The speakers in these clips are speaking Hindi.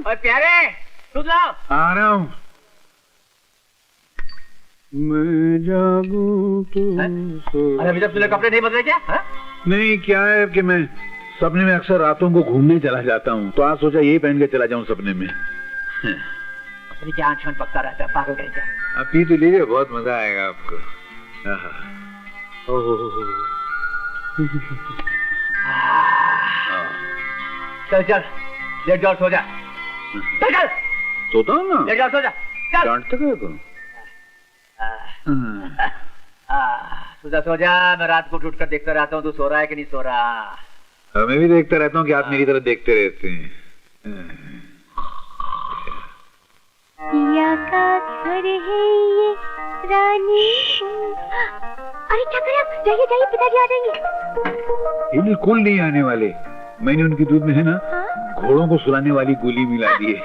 प्यारे दूध लाओ। आ रहा हूँ। मैं जागूं तो अरे अभी तक तूने कपड़े नहीं बदले क्या? नहीं, क्या है कि मैं सपने में अक्सर रातों को घूमने चला जाता हूँ, तो आज सोचा यही पहन के चला जाऊँ सपने में। अपनी क्या आंख में पकता रहता है पागल कहीं। आप पी तो लीजिए, बहुत मजा आएगा आपको। चल चल लेट जाओ, सो जा। चल चल सोता हूँ ना, लेट जाओ, सो जा। चल डांटते क्या को? सो जा। मैं रात को उठ कर देखता रहता हूँ तू सो रहा है कि नहीं सो रहा। मैं भी देखता रहता हूँ कि आप मेरी तरफ देखते रहते हैं। पिया का घर है ये रानी। अरे क्या करें, जाइए जाइए, पिताजी आ जाएंगे। बिल्कुल नहीं आने वाले। मैंने उनके दूध में है ना घोड़ों को सुलाने वाली गोली मिला दी है।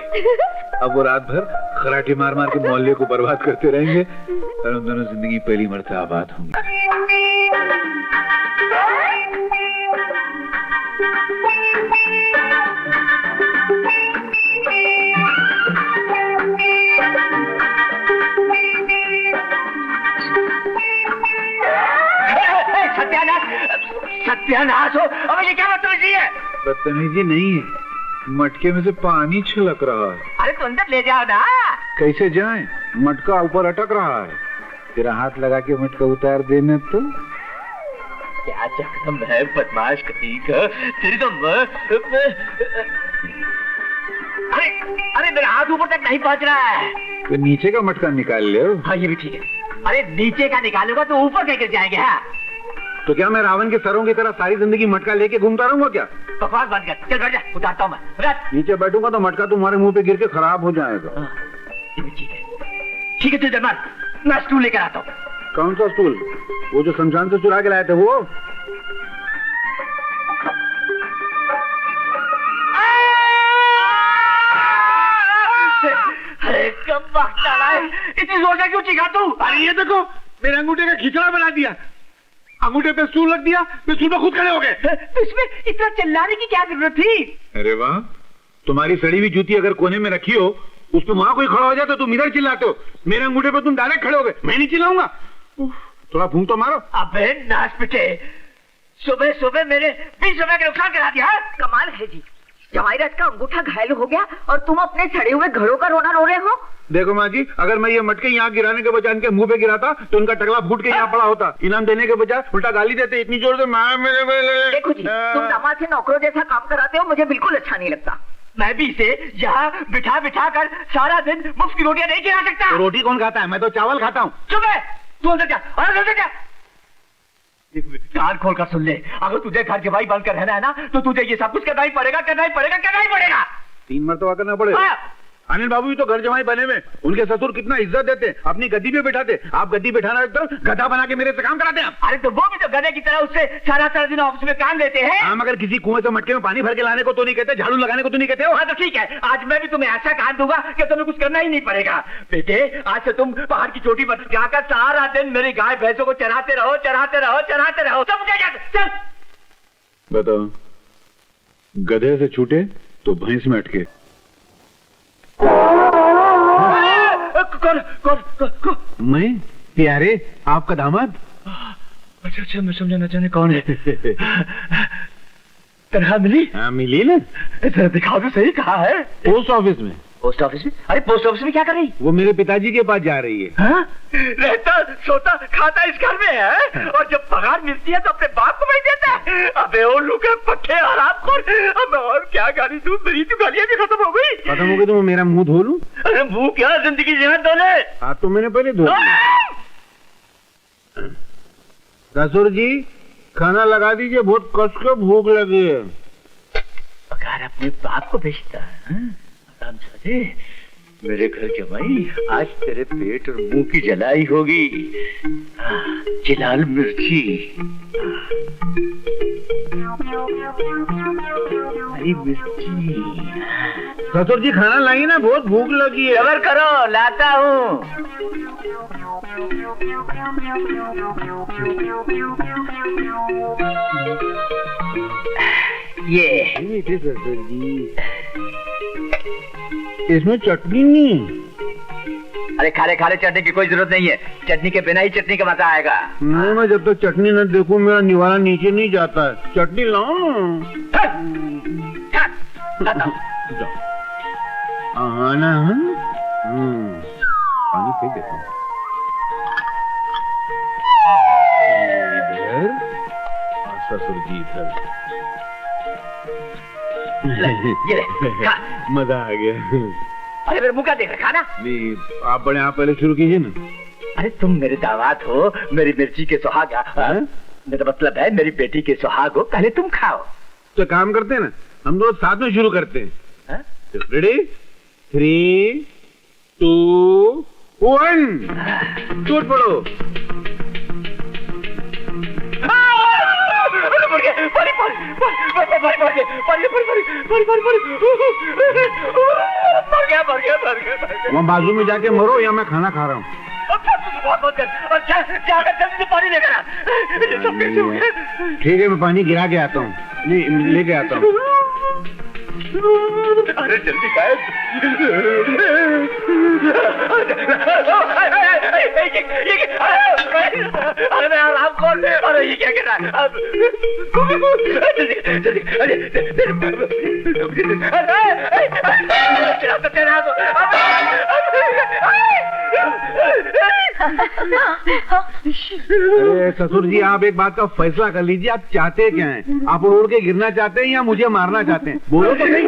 अब वो रात भर खराटे मार मार के मोहल्ले को बर्बाद करते रहेंगे और हम दोनों जिंदगी पहली मरतबा आबाद होंगे। सत्यानाश हो। अब ये क्या बदतमीजी है? बदतमीजी नहीं है, मटके में से पानी छलक रहा है। अरे तो अंदर ले जाओ ना। कैसे जाएं? मटका ऊपर अटक रहा है। तेरा हाथ लगा के मटका उतार देना तो। क्या चक्कर है बदमाश कहीं का तेरी तो अरे अरे मेरा हाथ ऊपर तक नहीं पहुंच रहा है। तो नीचे का मटका निकाल ले। हाँ ये भी ठीक है। अरे नीचे का निकालूंगा तो ऊपर कैसे गिर जाएंगे? हाँ तो क्या मैं रावण के सरों की तरह सारी जिंदगी मटका लेके घूमता रहूंगा क्या? बकवास बंद कर, चल बैठ जा, उतारता हूँ मैं। नीचे बैठूंगा तो मटका तुम्हारे मुंह पे गिर के खराब हो जाएगा। ये भी ठीक है। ठीक है तू इधर मत, मैं स्टूल लेकर आता हूँ। कौन सा स्टूल? वो जो शमशान से चुरा के लाए थे वो? अरे कब वक्त डाला है, इतनी जोर से क्यों चीखा तू? अरे ये देखो, मेरे अंगूठे का खिचड़ा बना दिया। अंगूठे पे स्टूल रख दिया, मैं स्टूल पे खुद खड़े हो गए। तो इसमें इतना चिल्लाने की क्या जरूरत थी? अरे वाह, तुम्हारी सड़ी हुई जूती अगर कोने में रखी हो, उस पे वहां कोई खड़ा हो जाए तो तुम इधर चिल्लाते हो। मेरे अंगूठे पे तुम डायरेक्ट खड़े हो गए, मैं नहीं चिल्लाऊंगा। थोड़ा फूंक तो मारो। अबे नाच पिटे, सुबह सुबह मेरे 20 रुपए का नुकसान करा दिया। कमाल है जी, जवाहिरत का अंगूठा घायल हो गया और तुम अपने सड़े हुए घड़ों का रोना रो रहे हो। देखो माँ जी, अगर मैं ये मटके यहाँ गिराने के बजाय इनके मुंह पे गिराता तो इनका टकला फूट के यहाँ पड़ा होता। इनाम देने के बजाय उल्टा गाली देते इतनी जोर से। देखो जी, तुम दामाद से नौकरों जैसा काम कराते हो, मुझे बिल्कुल अच्छा नहीं लगता। मैं भी इसे यहाँ बिठा बिठा कर सारा दिन मुफ्त की रोटियां नहीं खिला सकता। तो रोटी कौन खाता है? मैं तो चावल खाता हूँ। चुप है, तू अंदर जा, अंदर जा। कान खोल कर सुन ले, अगर तुझे घर जवाई बनकर रहना है ना तो तुझे ये सब कुछ करना ही पड़ेगा, करना ही पड़ेगा, करना ही पड़ेगा। 3 मरतबा करना पड़ेगा। अनिल बाबू भी तो घर जमाई बने में, उनके ससुर कितना इज्जत देते, अपनी गद्दी पे बिठाते। आप गद्दी बिठाना तो गधा बना के मेरे से काम कराते हैं। अरे तो वो भी तो गधे की तरह उससे सारा दिन ऑफिस में काम लेते हैं। हम अगर किसी कुएं से मटके में पानी भर के लाने को तो नहीं कहते, झाड़ू लगाने को तो नहीं कहते हो। हाँ तो ठीक है, आज मैं भी तुम्हें ऐसा काम दूंगा कि तुम्हें कुछ करना ही नहीं पड़ेगा। बेटे आज से तुम पहाड़ की चोटी पर जाकर सारा दिन मेरी गाय भैंसों को चराते रहो, चराते रहो, चराते रहो। सब चल बताओ, गधे से छूटे तो भैंस में अटके। कौन? मैं? प्यारे, आपका दामाद? अच्छा अच्छा, मैं समझा ना जाने कौन है। तनख्वाह मिली? हाँ मिली ना। जरा दिखाओ तो सही, कहाँ है? पोस्ट ऑफिस में। पोस्ट ऑफिस में? अरे पोस्ट ऑफिस में क्या कर रही? वो मेरे पिताजी के पास जा रही है। हाँ? रहता सोता खाता इस घर में है और जब पगार मिलती है तो अपने बाप को भेज देता है। अबे ओ लुके पट्टे हरामखोर, अब और क्या गाली दूं? मेरी तो गालियां भी खत्म हो गई। खत्म हो गई तो मैं मेरा मुंह धो लूं? अरे मुंह क्या, जिंदगी जीवन धो ले। हाँ तो मैंने पहले धो लिया। ससुर जी खाना लगा दीजिए, बहुत कस के भूख लगी है। पगार अपने बाप को भेजता है। मेरे घर जमाई, आज तेरे पेट और मुंह की जलाई होगी। चिलाल मिर्ची, हरी मिर्ची। ससुर जी खाना लाइए ना, बहुत भूख लगी है। सबर करो, लाता हूँ। ये ससुर जी इसमें चटनी नहीं। अरे खारे खारे चटनी की कोई जरूरत नहीं है, चटनी के बिना ही चटनी का मजा आएगा। नहीं, मैं जब तक चटनी न देखूं मेरा निवाला नीचे नहीं जाता है। चटनी लाओ आना। पानी फेंक देता हूँ इधर और ससुर जी इधर। ये ले, खा। मजा आ गया। अरे मेरे मुंह का देख रखा ना। नहीं, आप बड़े, आप पहले शुरू कीजिए ना। अरे तुम मेरे दामाद हो, मेरी मिर्ची के सुहाग। मेरा मतलब है मेरी बेटी के सुहाग हो, पहले तुम खाओ। तो काम करते हैं ना, हम दोनों साथ में शुरू करते हैं। रेडी 3 2 1 टूट पड़ो। वहाँ बाजू में जाके मरो या मैं खाना खा रहा हूँ। पानी लेकर आ। ठीक है, मैं पानी गिरा के आता हूँ, नहीं लेके आता हूँ। अरे जल्दी गायब। अरे मैं आराम खोल। अरे ये क्या कर रहा है? अरे ससुर जी, आप एक बात का फैसला कर लीजिए, आप चाहते क्या हैं? आप उड़ के गिरना चाहते हैं या मुझे मारना चाहते हैं? बोलो तो नहीं।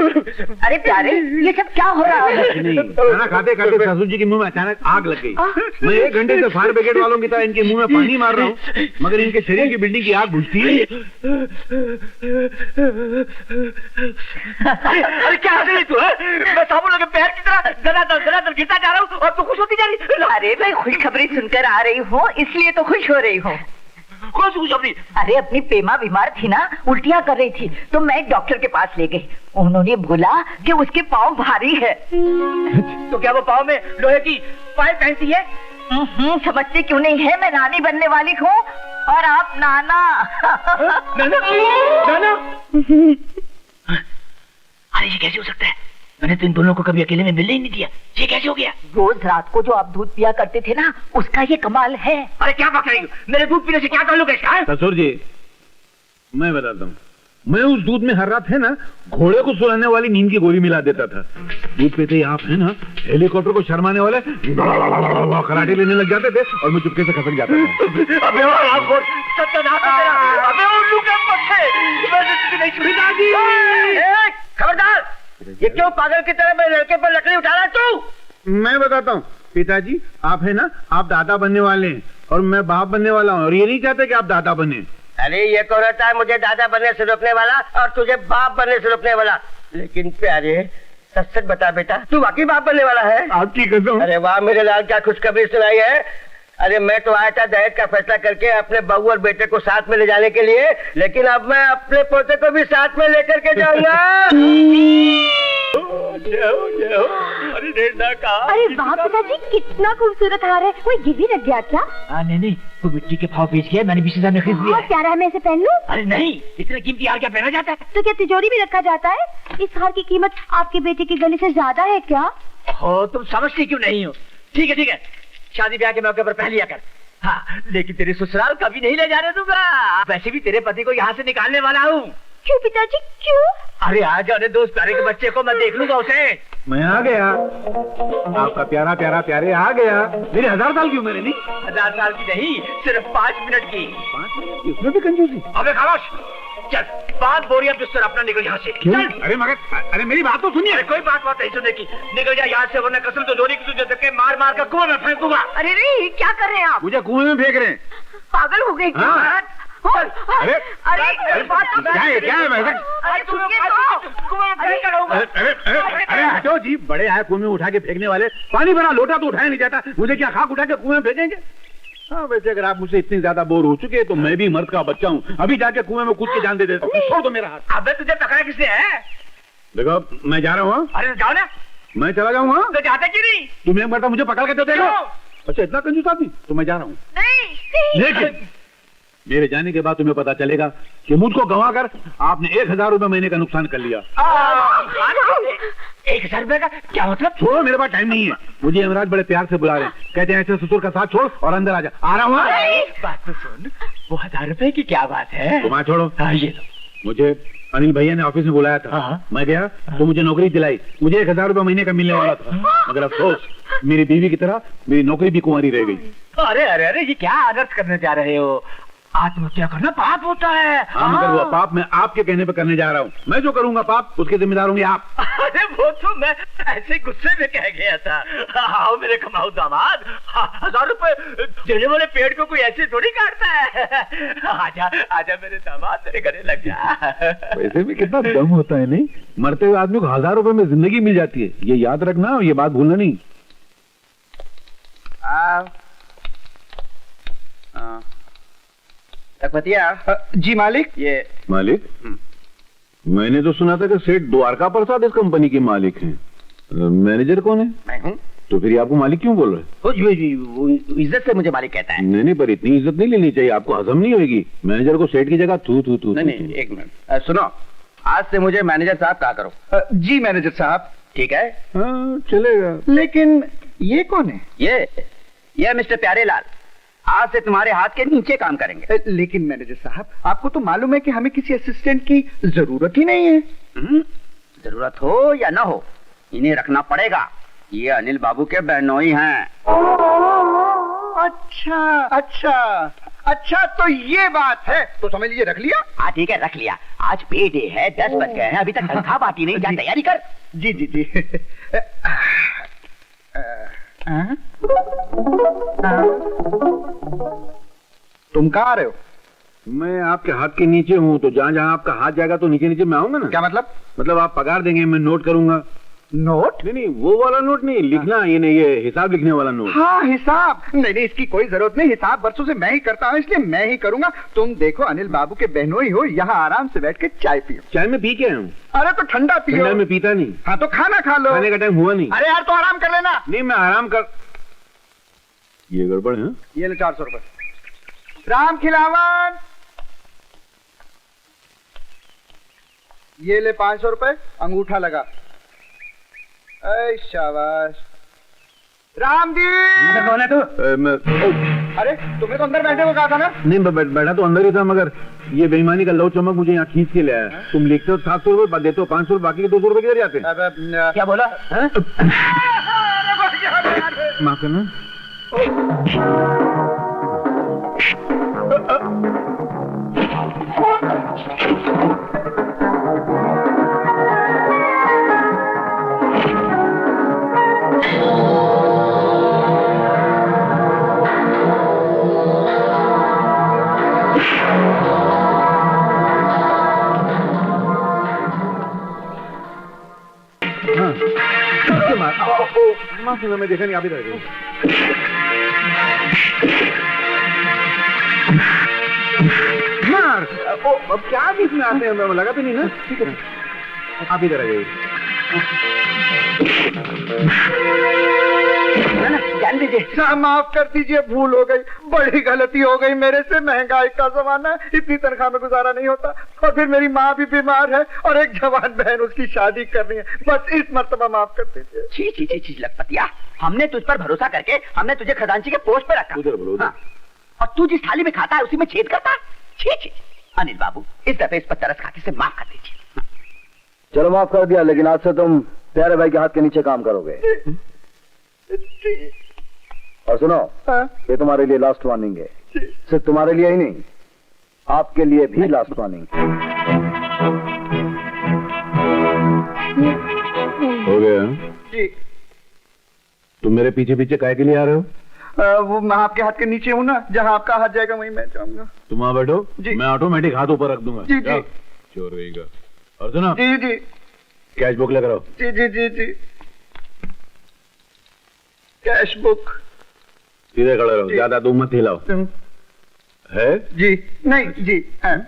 अरे प्यारे, ये सब क्या हो रहा है? नहीं, खाना खाते खाते ससुर जी के मुंह में अचानक आग लग गई। मैं 1 घंटे से फायर ब्रिगेड वालों की तरह इनके मुंह में पानी मार रहा हूँ, मगर इनके शरीर की बिल्डिंग की आग बुझती है। अरे क्या हंस रही तू? मैं साबुन लगे पैर की तरह धनाधन गिरता जा रहा हूँ और तू खुश होती जा रही। अरे मैं खुशखबरी सुनकर आ रही हूँ, इसलिए तो खुश हो रही हूँ। कौन सी खुशखबरी? अरे अपनी पेमा बीमार थी ना, उल्टियाँ कर रही थी, तो मैं एक डॉक्टर के पास ले गई। उन्होंने बोला कि उसके पाँव भारी है। तो क्या वो पाँव में लोहे की पाइप पहनती है? समझती क्यों नहीं है? मैं नानी बनने वाली हूँ और आप नाना। नाना? नाना? अरे ये कैसे हो सकता है? मैंने तो इन दोनों को कभी अकेले में मिलने ही नहीं दिया। ये कैसे हो गया? रोज रात को जो आप दूध पिया करते थे ना, उसका ये कमाल है। अरे क्या बात है? मेरे दूध पीने से क्या ताल्लुक है इसका? ससुर जी, मैं बताता हूँ। मैं उस दूध में हर रात है ना घोड़े को सुलाने वाली नींद की गोली मिला देता था। दूध पीते ही आप है ना हेलीकॉप्टर को शर्माने वाले कराटे लेने लग जाते थे और मैं चुपके से खसक जाता था। अबे आपको सत्यानाश है तेरा। अबे उल्लू के पट्टे, मैंने तुझे नहीं छुई दादी। खबरदार, ये क्यों पागल की तरह मेरे लड़के पर लकड़ी उठा रहा तू? मैं बताता हूँ पिताजी, आप है ना, आप दादा बनने वाले हैं और मैं बाप बनने वाला हूँ और ये नहीं चाहते कि आप दादा बने। अरे ये कौन रहता है मुझे दादा बनने से रोकने वाला और तुझे बाप बनने से रोकने वाला? लेकिन प्यारे, सच सच बता बेटा, तू वाकई बाप बनने वाला है? आपकी कसम। अरे वाह मेरे लाल, क्या खुशखबरी सुनाई है। अरे मैं तो आया था दहेज का फैसला करके अपने बहू और बेटे को साथ में ले जाने के लिए, लेकिन अब मैं अपने पोते को भी साथ में लेकर के जाऊंगा। अरे वाह पिताजी, कितना खूबसूरत हार है। कोई गिर रख गया क्या? नहीं, वो मिट्टी के भाव बेच गया, मैंने 20,000 में खरीद लिया। प्यारा है, मैं इसे पहन लूं? अरे नहीं, इतना कीमती हार क्या पहना जाता है? तो क्या तिजोरी में रखा जाता है? इस हार की कीमत आपके बेटे की गले से ज्यादा है क्या? हो, तुम समझती क्यों नहीं हो? ठीक है, शादी ब्याह के मौके पर पहन लिया कर। हाँ, लेकिन तेरे ससुराल कभी नहीं ले जाने दूंगा। वैसे भी तेरे पति को यहाँ से निकालने वाला हूँ। क्यों पिताजी, क्यों? अरे आज जाने दो उस प्यारे के बच्चे को, मैं देख लूंगा उसे। मैं आ गया, आपका प्यारा प्यारा प्यारे आ गया। मेरे 1000 साल की उम्र है। नहीं 1000 साल की नहीं, सिर्फ 5 मिनट की। 5 मिनट की? उसमें भी कंजूसी। अबे खामोश, चल 5 बोरियां बिस्तर अपना निकल यहाँ से। क्यों? चल। अरे मगर, अरे मेरी बात तो सुनिए। अरे कोई बात नहीं सुनने की, निकल जा यहाँ से, वरना कसम तो जोड़ी की तुझे धक्के मार मार कर कुएं में फेंक दूंगा। अरे नहीं, क्या कर रहे हैं आप? मुझे कुएं में फेंक रहे हैं। पागल हो गए क्या? हाँ। अरे अरे क्या है वैसा? अरे सुनिए तो। अरे हटो जी, बड़े आए कुएं में उठा के फेंकने वाले। पानी भरा लोटा तो उठाया नहीं जाता, मुझे क्या खाक उठा के कुएं में फेंकेंगे? हाँ, वैसे अगर आप मुझसे इतनी ज्यादा बोर हो चुके हैं तो मैं भी मर्द का बच्चा हूँ, अभी जाके कुएं में कूद के जान दे देता हूँ। छोड़ दो मेरा हाथ। अबे तुझे पकड़ा किसने है? देखो मैं जा रहा हूँ। अरे जाओ ना। मैं चला जाऊंगा। तो जाते क्यों नहीं? तुम एक मरता मुझे पकड़ के तो देखो। अच्छा, इतना कंजूस आदमी? तो मैं जा रहा हूँ। लेकिन मेरे जाने के बाद तुम्हें पता चलेगा कि मुझको गंवा कर आपने 1000 रुपए महीने का नुकसान कर लिया। 1000 रुपए का क्या मतलब? छोड़ो, मेरे पास टाइम नहीं है। मुझे यमराज बड़े प्यार से बुला रहे हैं, कहते हैं ऐसे ससुर का साथ छोड़ और अंदर आ जा। आ रहा हूँ। बात तो सुन, वो 1000 रुपए की क्या बात है? तुम आ, छोड़ो। ये मुझे अनिल भैया ने ऑफिस में बुलाया था। मैं गया तो मुझे नौकरी दिलाई। मुझे 1000 रुपए महीने का मिलने वाला था, मगर अफसोस मेरी बीवी की तरह मेरी नौकरी भी कुंवारी रह गई। अरे अरे अरे, ये क्या अनर्थ करने जा रहे हो? आत्महत्या करना पाप होता है। हाँ, मगर वो पाप मैं आपके कहने पे करने जा रहा हूँ। मैं जो करूँगा पाप, उसके जिम्मेदार होंगे आप। अरे वो तो मैं ऐसे गुस्से में कह गया था। आओ मेरे कमाऊ दामाद, 1000 रुपए देने वाले पेड़ को कोई ऐसे थोड़ी काटता है। आजा आजा मेरे दामाद, मेरे गले लग जा। वैसे भी कितना दम होता है, नहीं? मरते हुए आदमी को 1000 रुपए में जिंदगी मिल जाती है, ये याद रखना और ये बात भूलना नहीं। जी मालिक। ये मालिक? मैंने तो सुना था कि सेठ द्वारका प्रसाद इस कंपनी के मालिक हैं। मैनेजर कौन है? मैं हूँ। तो फिर ये आपको मालिक क्यों बोल रहे हैं? वो इज्जत से मुझे मालिक कहता है। नहीं, पर इतनी इज्जत नहीं लेनी चाहिए, आपको हजम नहीं होगी। मैनेजर को सेठ की जगह तू तू तू। नहीं, एक मिनट सुनो, आज से मुझे मैनेजर साहब कहा करो। जी मैनेजर साहब। ठीक है? हाँ, चलेगा। लेकिन ये कौन है? ये मिस्टर प्यारेलाल आज से तुम्हारे हाथ के नीचे काम करेंगे। लेकिन मैनेजर साहब, आपको तो मालूम है कि हमें किसी असिस्टेंट की जरूरत ही नहीं है। जरूरत हो या ना हो, इन्हें रखना पड़ेगा। ये अनिल बाबू के बहनोई हैं। अच्छा अच्छा अच्छा, तो ये बात है। तो समझ लीजिए रख लिया। हाँ ठीक है, रख लिया। आज पे डे है, 10 बज गए हैं, अभी तक तनख्वाह बाकी नहीं। जा तैयारी कर। जी जी जी। तुम कहाँ आ रहे हो? मैं आपके हाथ के नीचे हूँ, तो जहाँ जहाँ आपका हाथ जाएगा तो नीचे नीचे मैं आऊंगा ना। क्या मतलब? मतलब आप पगार देंगे, मैं नोट करूंगा। नोट? नहीं, वो वाला नोट नहीं, लिखना ये हिसाब लिखने वाला नोट। हाँ हिसाब। नहीं, इसकी कोई जरूरत नहीं। हिसाब बरसों से मैं ही करता हूँ, इसलिए मैं ही करूंगा। तुम देखो, अनिल बाबू के बहनोई हो, यहाँ आराम से बैठ के चाय पियो। चाय में पी के आऊँ? अरे तो ठंडा पियो। ठंडा में पीता नहीं। हाँ तो खाना खा लो। खाने का टाइम हुआ नहीं। अरे यार तो आराम कर लेना। नहीं, मैं आराम कर। ये गड़बड़ है। ये ले 400 रुपए। राम खिलावन। ये ले 500 रुपए, अंगूठा लगा। ऐ शाबाश। राम जी। कौन है तू? अरे तुम्हें तो अंदर बैठने को कहा था ना। नहीं, बैठा तो अंदर ही था, मगर ये बेईमानी का लव चमक मुझे यहाँ खींच के ले आया। तुम लिखते हो 700 रुपए, देते हो 500, बाकी के 200 रुपए किधर जाते हैं? क्या बोला? माफ करना। मैं देखा नहीं, आप इधर मार। अब क्या बीच में आते हैं, लगा तो नहीं ना? ठीक है, आप इधर आ जाइए। जान दीजिए। माफ कर दीजिए, भूल हो गई, बड़ी गलती हो गई मेरे से। महंगाई का जमाना है, इतनी तनख्वाह में गुजारा नहीं होता। और फिर मेरी माँ भी बीमार है और एक जवान बहन, उसकी शादी करनी है। बस इस मर्तबा माफ कर दीजिए। छी लखपतिया, हमने तुझ पर भरोसा करके हमने तुझे खजांची के पोस्ट पर रखा। उधर बोलो। हाँ। और तू जिस थाली में खाता है उसी में छेद करता। छी। अनिल बाबू, इस दफे इस पर तरस खाते से माफ कर दीजिए। चलो माफ कर दिया, लेकिन आज से तुम प्यारे भाई के हाथ के नीचे काम करोगे। और सुनो, ये तुम्हारे लिए लास्ट वार्निंग है। सिर्फ तुम्हारे लिए ही नहीं, आपके लिए भी लास्ट वार्निंग। हो गया जी। तुम मेरे पीछे पीछे काहे के लिए आ रहे हो? वो मैं आपके हाथ के नीचे हूँ ना, जहाँ आपका हाथ जाएगा वहीं मैं जाऊंगा। तुम वहां बैठो जी। मैं ऑटोमेटिक हाथ ऊपर रख दूंगा। जी जी। चोर रहेगा। और सुनो, जी जी कैश बुक लेकर आओ। जी जी जी जी। Cash book. सीधे खड़े रहो, ज्यादा तुम मत हिलाओ। है? जी नहीं जी।